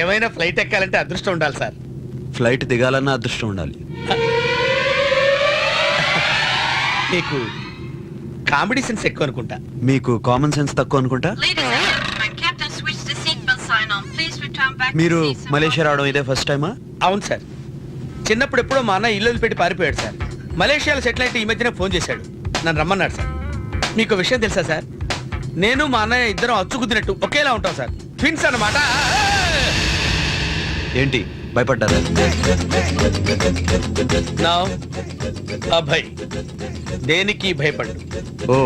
ఏమైనా ఫ్లైట్ ఎక్కాలంటే అదృష్టం ఉండాలి సార్. ఫ్లైట్ దిగాలన్నా అదృష్టం ఉండాలి. మీకు కామెడీ సెన్స్ ఎక్కువ అనుకుంటా. మీకు కామన్ సెన్స్ తక్కువ అనుకుంటా. మీరు మలేషియా రావడం ఇదే ఫస్ట్ టైమా? అవును సార్. చిన్నప్పుడు ఎప్పుడో మా అన్న ఇల్లు పెట్టి పారిపోయాడు సార్. మలేషియాలో సెటిల్ అయితే ఈ మధ్యనే ఫోన్ చేశాడు, నన్ను రమ్మన్నాడు సార్. మీకు విషయం తెలుసా సార్, నేను మా అన్నయ్య ఇద్దరం అచ్చుకుద్దినట్టు ఒకేలా ఉంటాం సార్. ట్విన్స్ అన్నమాట. ఏంటి భయపడ్డారా? నా అభయ్ దేనికి భయపడ్డు. ఓ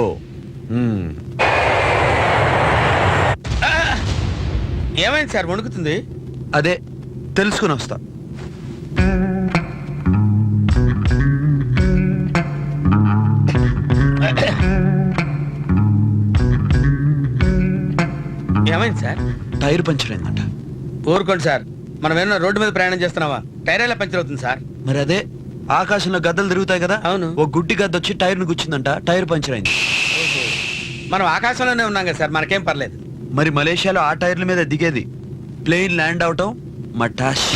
ఏమైంది సార్ వణుకుతుంది? అదే తెలుసుకుని వస్తా. ఏమైంది సార్? టైర్ పంచర్ అయిందంట. ఊరుకోండి సార్, మనం ఏమన్నా రోడ్డు మీద ప్రయాణం చేస్తున్నావా? టైర్ ఎలా పంచర్ అవుతుంది సార్? మరి అదే ఆకాశంలో గద్దలు తిరుగుతాయి కదా. అవును. ఓ గుడ్డి గద్ద వచ్చి టైర్ ను గుచ్చిందంట, టైర్ పంచర్ అయింది. మనం ఆకాశంలోనే ఉన్నాం కదా సార్, మనకేం పర్లేదు. మరి మలేషియాలో ఆ టైర్ల మీద దిగేది, ప్లేన్ ల్యాండ్ అవటం మటాష్.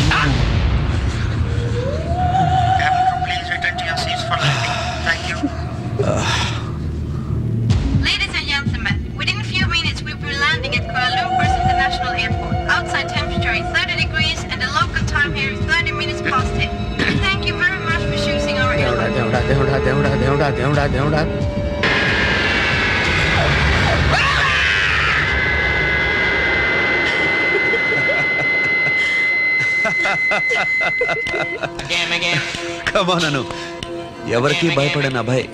Ladies and gentlemen, within a few minutes we will be landing at Kuala Lumpur's International Airport. Outside temperature is 30 degrees and the local time here is 30 minutes past 10. Thank you very much for choosing our airline. దేవుడా. కమానను ఎవరికి భయపడని అభయ్